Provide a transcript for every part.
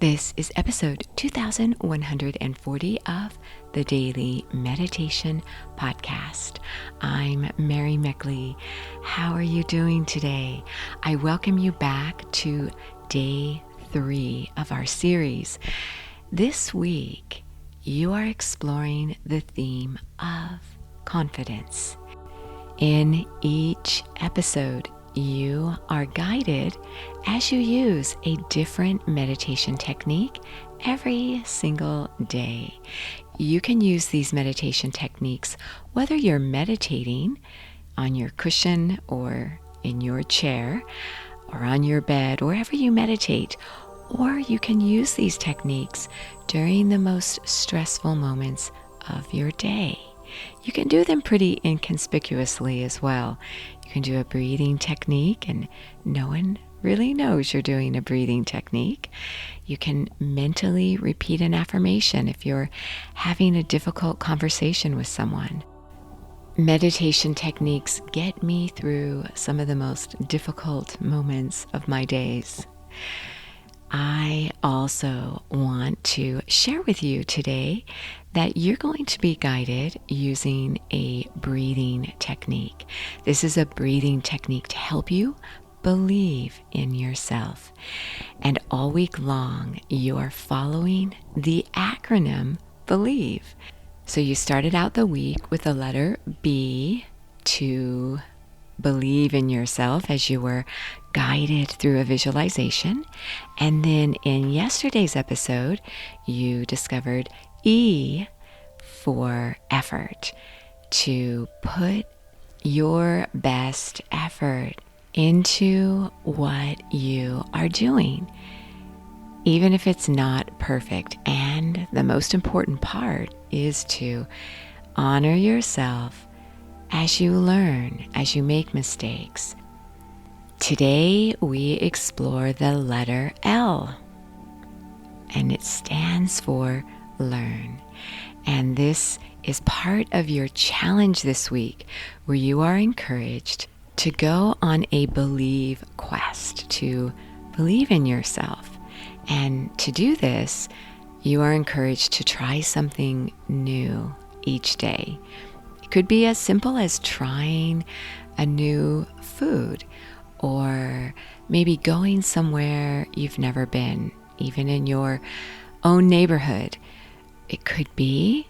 This is episode 2140 of the Daily Meditation Podcast. I'm Mary Meckley. How are you doing today? I welcome you back to day 3 of our series. This week, you are exploring the theme of confidence. In each episode, you are guided as you use a different meditation technique every single day. You can use these meditation techniques whether you're meditating on your cushion or in your chair or on your bed, wherever you meditate, or you can use these techniques during the most stressful moments of your day. You can do them pretty inconspicuously as well. You can do a breathing technique and no one really knows you're doing a breathing technique. You can mentally repeat an affirmation if you're having a difficult conversation with someone. Meditation techniques get me through some of the most difficult moments of my days. I also want to share with you today that you're going to be guided using a breathing technique. This is a breathing technique to help you believe in yourself. And all week long, you are following the acronym BELIEVE. So you started out the week with the letter B to believe in yourself as you were guided through a visualization. And then in yesterday's episode, you discovered E for effort, to put your best effort into what you are doing, even if it's not perfect. And the most important part is to honor yourself as you learn, as you make mistakes. Today, we explore the letter L, and it stands for learn. And this is part of your challenge this week, where you are encouraged to go on a believe quest, to believe in yourself. And to do this, you are encouraged to try something new each day. It could be as simple as trying a new food, or maybe going somewhere you've never been, even in your own neighborhood. It could be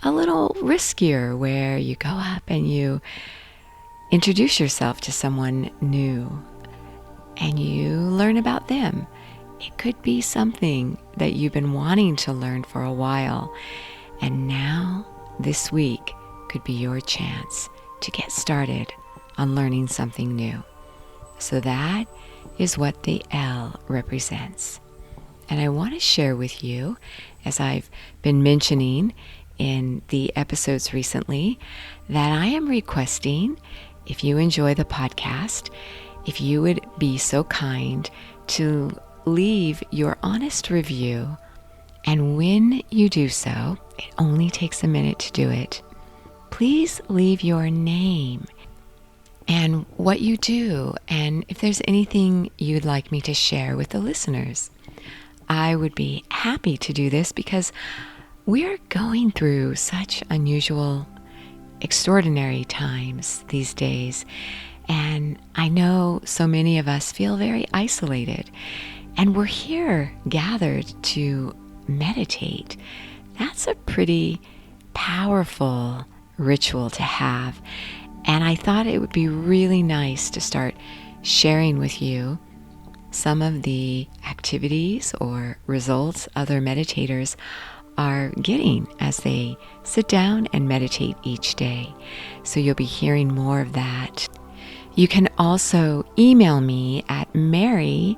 a little riskier, where you go up and you introduce yourself to someone new and you learn about them. It could be something that you've been wanting to learn for a while, and now this week could be your chance to get started on learning something new. So that is what the L represents. And I want to share with you, as I've been mentioning in the episodes recently, that I am requesting, if you enjoy the podcast, if you would be so kind to leave your honest review. And when you do so, it only takes a minute to do it. Please leave your name and what you do, and if there's anything you'd like me to share with the listeners. I would be happy to do this because we're going through such unusual, extraordinary times these days. And I know so many of us feel very isolated, and we're here gathered to meditate. That's a pretty powerful ritual to have. And I thought it would be really nice to start sharing with you some of the activities or results other meditators are getting as they sit down and meditate each day. So you'll be hearing more of that. You can also email me at mary@sip.com.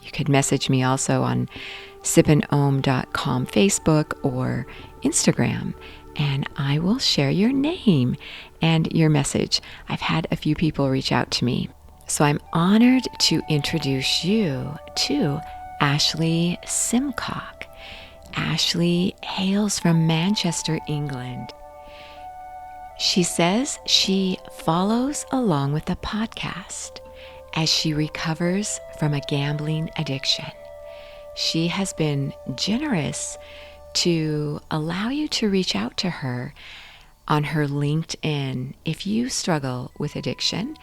You could message me also on sipandom.com Facebook or Instagram, and I will share your name and your message. I've had a few people reach out to me. So I'm honored to introduce you to Ashley Simcock. Ashley hails from Manchester, England. She says she follows along with the podcast as she recovers from a gambling addiction. She has been generous to allow you to reach out to her on her LinkedIn if you struggle with addiction,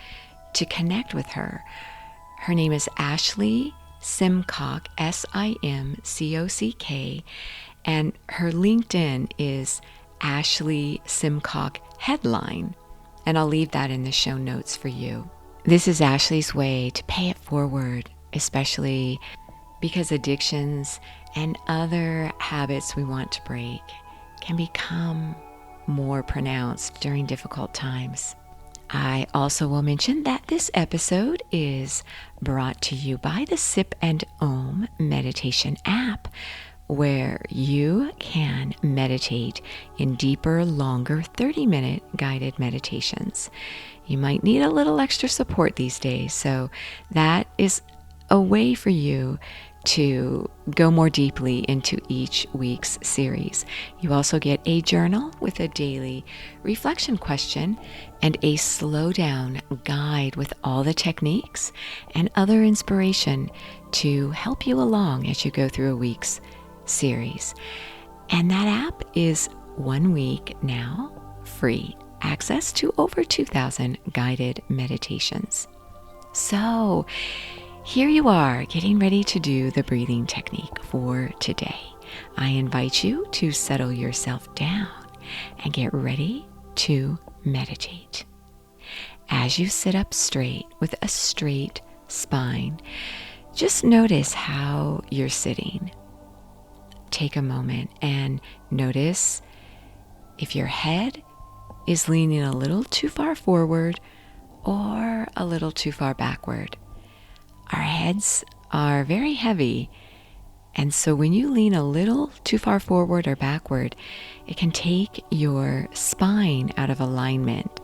to connect with her. Her name is Ashley Simcock, Simcock, and her LinkedIn is Ashley Simcock Headline, and I'll leave that in the show notes for you. This is Ashley's way to pay it forward, especially because addictions and other habits we want to break can become more pronounced during difficult times. I also will mention that this episode is brought to you by the Sip and Om meditation app, where you can meditate in deeper, longer 30-minute guided meditations. You might need a little extra support these days, so that is a way for you to go more deeply into each week's series. You also get a journal with a daily reflection question and a slow down guide with all the techniques and other inspiration to help you along as you go through a week's series. And that app is 1 week now free access to over 2,000 guided meditations. So here you are, getting ready to do the breathing technique for today. I invite you to settle yourself down and get ready to meditate. As you sit up straight with a straight spine, just notice how you're sitting. Take a moment and notice if your head is leaning a little too far forward or a little too far backward. Our heads are very heavy, and so when you lean a little too far forward or backward, it can take your spine out of alignment.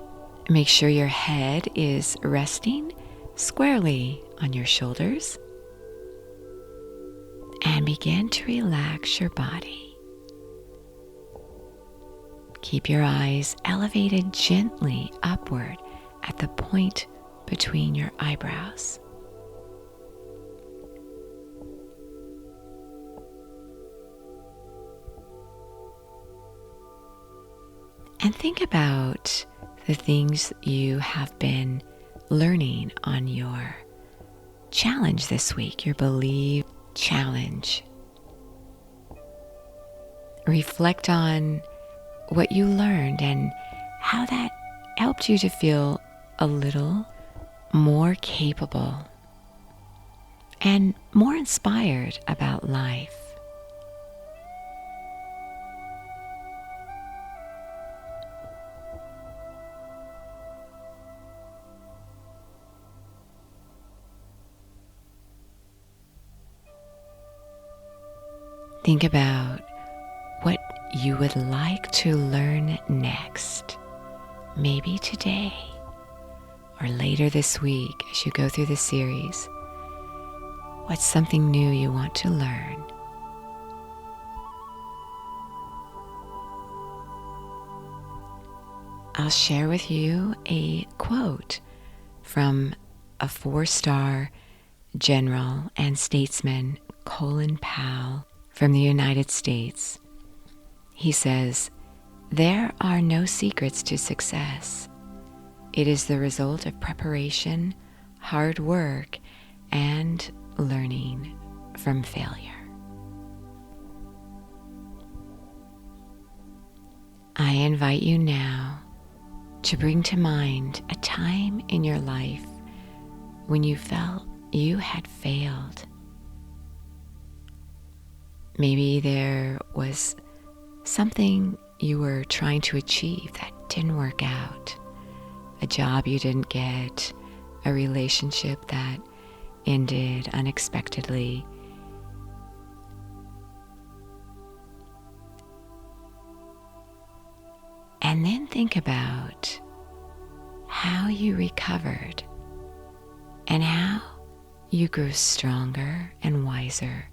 Make sure your head is resting squarely on your shoulders, and begin to relax your body. Keep your eyes elevated gently upward at the point between your eyebrows. And think about the things you have been learning on your challenge this week, your Believe challenge. Reflect on what you learned and how that helped you to feel a little more capable and more inspired about life. Think about what you would like to learn next, maybe today or later this week as you go through the series. What's something new you want to learn? I'll share with you a quote from a 4-star General and Statesman, Colin Powell, from the United States. He says, "There are no secrets to success. It is the result of preparation, hard work, and learning from failure." I invite you now to bring to mind a time in your life when you felt you had failed. Maybe there was something you were trying to achieve that didn't work out, a job you didn't get, a relationship that ended unexpectedly. And then think about how you recovered and how you grew stronger and wiser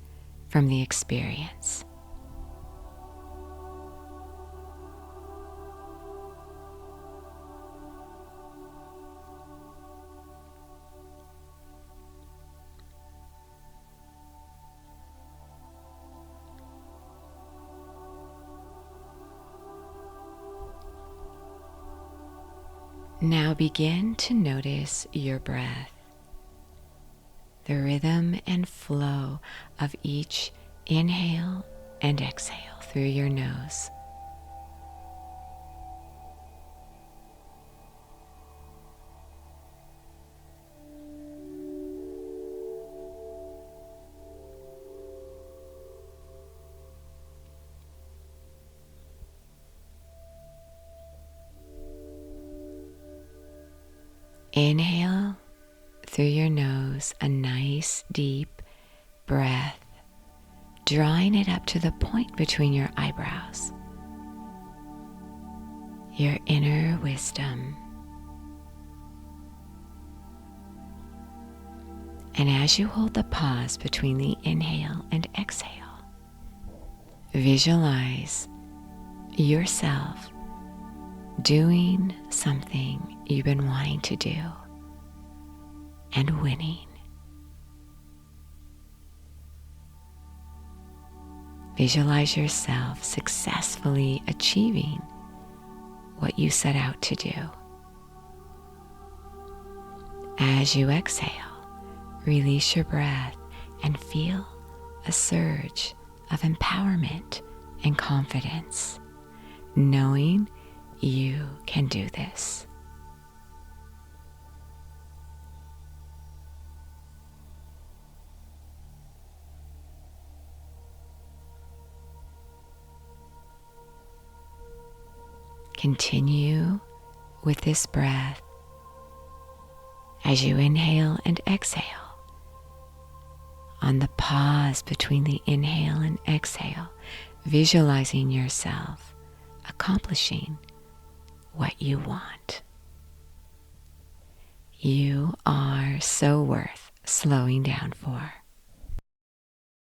from the experience. Now begin to notice your breath, the rhythm and flow of each inhale and exhale through your nose. Inhale through your nose, a nice deep breath, drawing it up to the point between your eyebrows, your inner wisdom. And as you hold the pause between the inhale and exhale, visualize yourself doing something you've been wanting to do and winning. Visualize yourself successfully achieving what you set out to do. As you exhale, release your breath and feel a surge of empowerment and confidence, knowing you can do this. Continue with this breath as you inhale and exhale. On the pause between the inhale and exhale, visualizing yourself accomplishing what you want. You are so worth slowing down for.